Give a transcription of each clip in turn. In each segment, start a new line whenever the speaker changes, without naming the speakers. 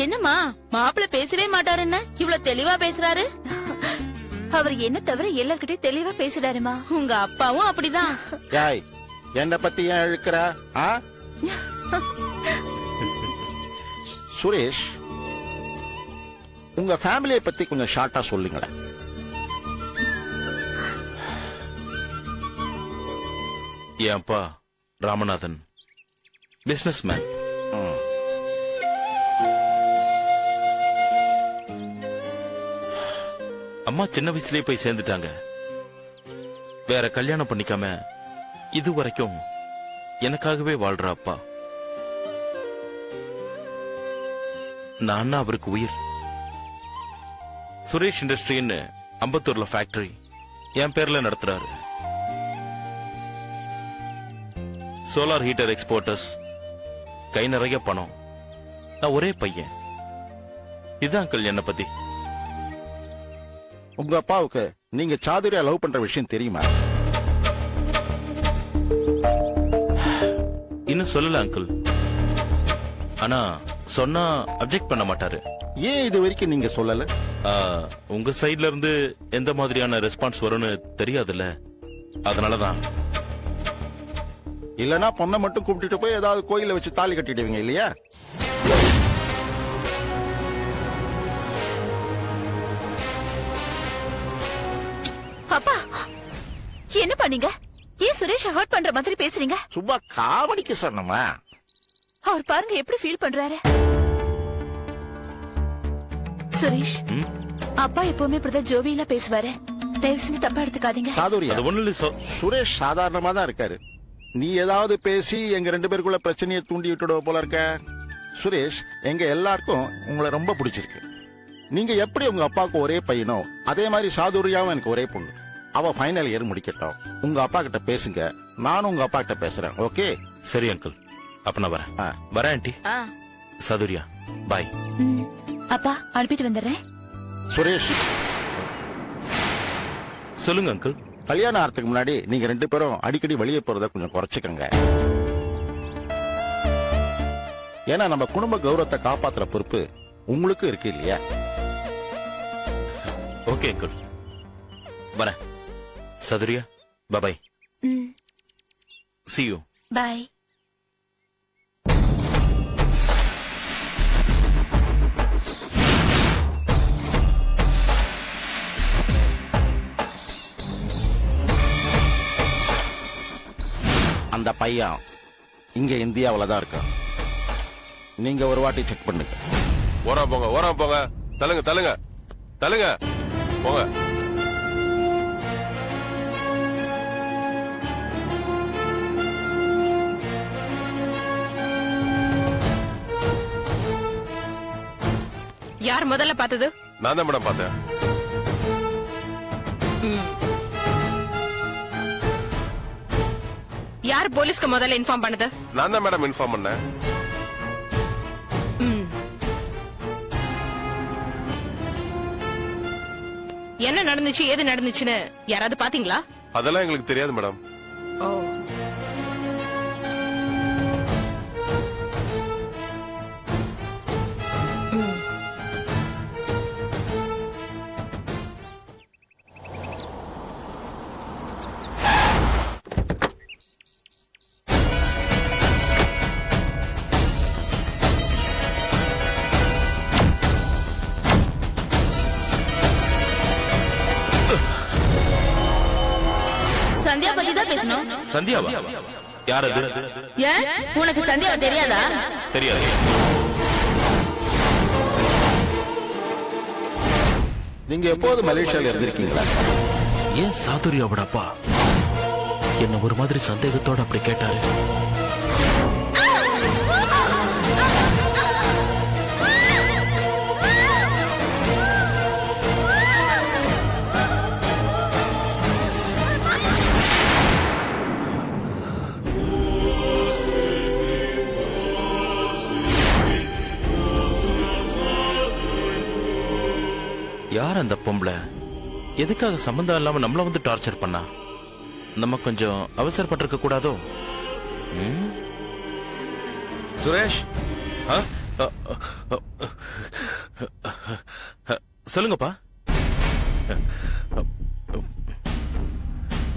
என்னம்மா மாப்பிள்ள பேசவே மாட்டாருன்னு இவ்வளவு தெளிவா பேசுறாரு?
அவர் என்ன தவிர எல்லார்கிட்டயும் தெளிவா பேசுறாருமா.
உங்க அப்பாவும் அப்படிதான்.
யாய் என்ன பத்தி ஏன் இழுக்கிற? சுரேஷ், உங்க ஃபேமிலியை பத்தி கொஞ்சம் ஷார்ட்டா சொல்லுங்களேன்.
என் அப்பா ராமநாதன் பிசினஸ் மேன். அம்மா சின்ன வயசுலயே போய் சேர்ந்துட்டாங்க. வேற கல்யாணம் பண்ணிக்காம இது வரைக்கும் எனக்காகவே வாழ்ற அப்பா. நான் அவருக்கு உயிர். சுரேஷ் இண்டஸ்ட்ரின்னு அம்பத்தூர்ல ஃபேக்டரி என் பேர்ல நடத்துறாரு. சோலார் ஹீட்டர் எக்ஸ்போர்ட்டர்ஸ், கை நிறைய பணம். நான் ஒரே பையன். இதான் அங்கிள் என்ன பத்தி.
உங்க அப்பாவுக்கு நீங்க சாதுரியா லவ் பண்ற விஷயம் தெரியுமா?
இன்னும் சொல்லல அங்கிள். ஆனா சொன்னா அப்செக்ட் பண்ண மாட்டாரு.
ஏன் இது வரைக்கும் நீங்க சொல்லல?
உங்க சைட்ல இருந்து எந்த மாதிரியான ரெஸ்பான்ஸ் வரும்னு தெரியாதுல்ல, அதனாலதான்.
இல்லனா பொண்ணை மட்டும் கூப்பிட்டுட்டு போய் ஏதாவது கோயில வச்சு தாலி கட்டிடுவீங்க இல்லையா?
அப்பா என்ன பண்ணீங்க? ஏன் சுரேஷ் ஹர்ட் பண்ற மாதிரி பேசுறீங்க?
சும்மா காமெடிக்கு சொன்னமா.
அவர் பாருங்க எப்படி ஃபீல் பண்றாரு. சுரேஷ், அப்பா எப்பவுமே இப்படிதான் ஜோவியலா பேசுவாரு. தயவு செஞ்சு தப்பா எடுத்துக்காதீங்க.
சாதுரியா,
அது ஒண்ணு இல்ல
சுரேஷ் சாதாரணமா தான் இருக்காரு. நீ ஏதாவது பேசி எங்க 2 பேருக்குள்ள பிரச்சனையை தூண்டி விட்டுடுவ போல இருக்க. சுரேஷ், எங்க எல்லாருக்கும் உங்களை ரொம்ப பிடிச்சிருக்கு. நீங்க எப்படி உங்க அப்பாவுக்கு ஒரே பையனோ அதே மாதிரி சாதுரியாவும் எனக்கு ஒரே பொண்ணு. அவ ஃபைனல் இயர் முடிக்கட்டும். உங்க அப்பா கிட்ட பேசுங்க, நானும் உங்க அப்பா கிட்ட பேசுறேன். ஓகே?
சரி அங்கிள், அப்ப நான் வரேன். வரேன் ஆண்டி. சாதுரியா, பாய்.
அப்பா அனுப்பிட்டு வந்துடுறேன்.
சுரேஷ்,
சொல்லுங்க அங்கிள்.
கல்யாணம் ஆகிறதுக்கு முன்னாடி நீங்க 2 பேரும் அடிக்கடி வெளியே போறத கொஞ்சம் குறைச்சுக்கங்க. ஏன்னா நம்ம குடும்ப கௌரவத்தை காப்பாத்துற பொறுப்பு உங்களுக்கு இருக்கு இல்லையா?
ஓகே அங்கிள், வரேன். சதுரியா, பாய். See you.
பாய்.
அந்த பையன் இங்க இந்தியாவில தான் இருக்கான். நீங்க ஒரு வாட்டி செக் பண்ணுங்க.
ஓரம் போங்க. தள்ளுங்க போங்க.
யார் முதல்ல பார்த்தது?
நான் தான் மேடம் பார்த்தேன்.
யார் போலீஸ்க்கு முதல்ல இன்ஃபார்ம் பண்ணது?
நான் தான் மேடம் இன்ஃபார்ம் பண்ணேன்.
என்ன நடந்துச்சு, ஏது நடந்துச்சுன்னு யாராவது பாத்தீங்களா?
அதெல்லாம் எங்களுக்கு தெரியாது மேடம்.
ஓ, சந்தியா பத்தி தான் பேசணும்.
சந்தியாவா? யார் அது?
ஏன் உனக்கு சந்தியாவை தெரியாதா?
தெரியாது.
நீங்க எப்போது மலேசியால இருந்திருக்கீங்களா?
ஏன் சாதுரியாவோட அப்பா என்ன ஒரு மாதிரி சந்தேகத்தோட அப்படி கேட்டாரு? யார் அந்த பொம்பளை? எதுக்காக சம்பந்தம் இல்லாம நம்மள வந்து டார்ச்சர் பண்ணா? நம்ம கொஞ்சம் அவசரப்பட்டிருக்க கூடாதோ?
சுரேஷ்,
சொல்லுங்கப்பா.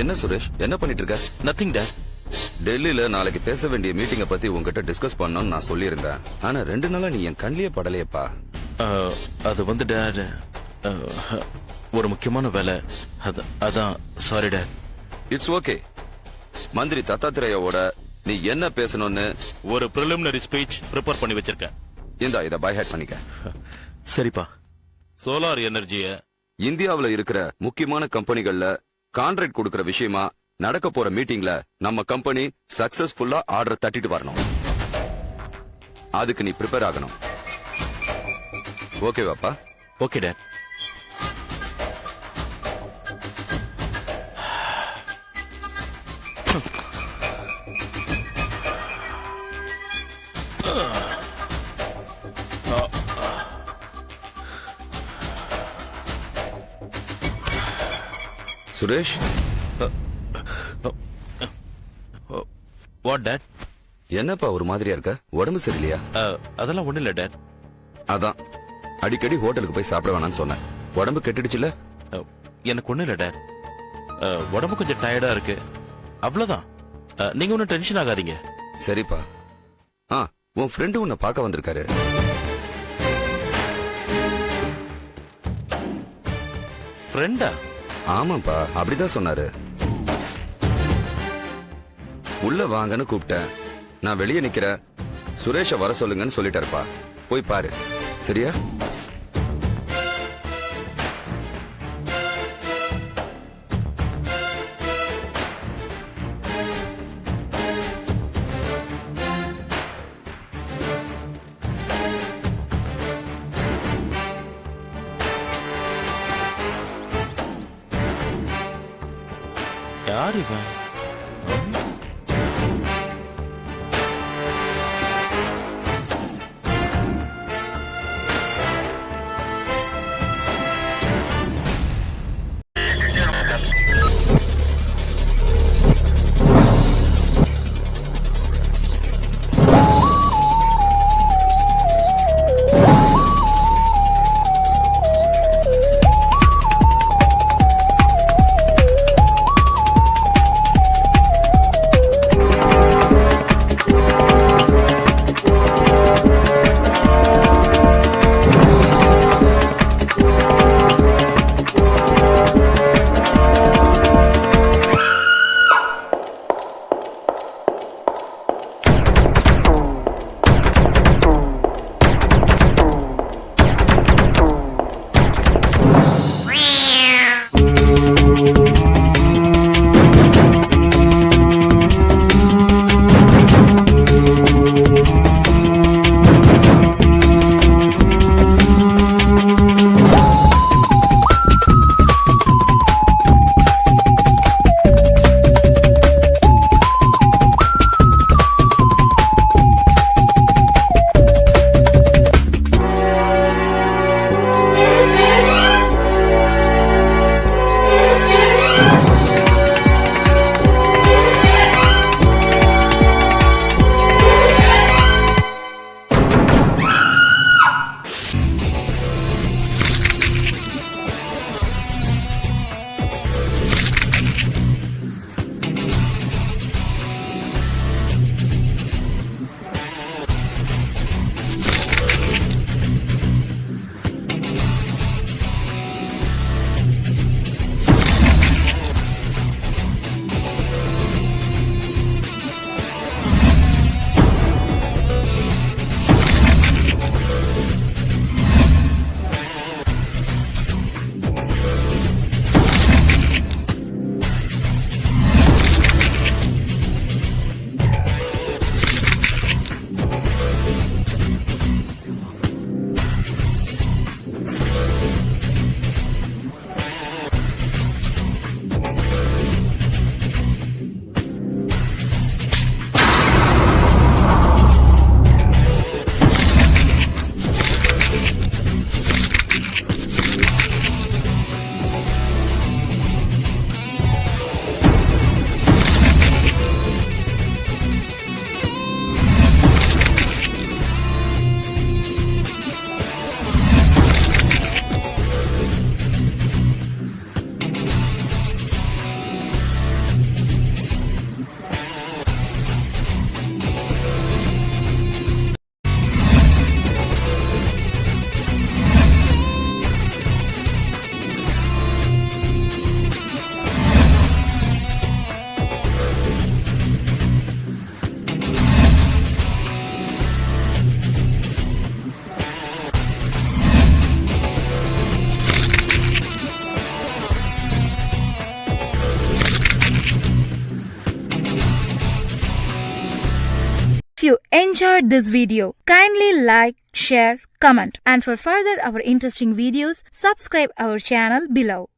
என்ன சுரேஷ், என்ன பண்ணிட்டு இருக்க?
Nothing date.
டெல்லியில நாளைக்கு பேச வேண்டிய மீட்டிங்க பத்தி உங்ககிட்ட டிஸ்கஸ் பண்ணணும்னு நான் சொல்லியிருந்தேன். ஆனா 2 நாளா நீ என் கண்ணிலே படலையப்பா.
அது வந்து டேட், ஒரு முக்கியமான வேலை. அதான் சாரி டேட்.
It's okay. மந்திரி தத்தாத்திரேயாவோட நீ என்ன பேசணும்னு
ஒரு preliminary ஸ்பீச் ப்ரிப்பேர் பண்ணி வச்சிருக்கேன்.
இத பை ஹேட் பண்ணிக்க.
சரிப்பா. சோலார் எனர்ஜிய
இந்தியாவுல இருக்கிற முக்கியமான கம்பெனிகள்ல கான்ட்ராக்ட் கொடுக்கற விஷயமா நடக்க போற மீட்டிங்ல நம்ம கம்பெனி சக்சஸ்ஃபுல்லா ஆர்டர் தட்டிட்டு வரணும். அதுக்கு நீ ப்ரிப்பேர் ஆகணும். ஓகேவாப்பா?
Okay dad.
Suresh,
what dad?
என்னப்பா ஒரு மாதிரியா இருக்க? உடம்பு சரியில்லையா?
அதெல்லாம் ஒண்ணு இல்ல டேட்.
அதான் அடிக்கடி ஹோட்டலுக்கு போய் சாப்பிட வேணாம்னு சொன்னேன். உடம்பு கெட்டுடுச்சுல?
எனக்கு ஒண்ணு இல்ல டேட். உடம்பு கொஞ்சம் டயர்டா இருக்கு, அவ்வளவுதான். நீங்க ஒன்னும் டென்ஷன் ஆகாதீங்க.
சரிப்பா. உன் ஃப்ரெண்டு உன்னை பார்க்க வந்திருக்காரு.
ஃப்ரெண்டா?
ஆமாப்பா, அப்படிதான் சொன்னாரு. உள்ள வாங்கன்னு கூப்பிட்டேன். நான் வெளியே நிக்கிறேன், சுரேஷ வர சொல்லுங்கன்னு சொல்லிட்டாருப்பா. போய் பாரு, சரியா?
யார் இவன்?
If you enjoyed this video, kindly like, share, comment, and for further our interesting videos, subscribe our channel below.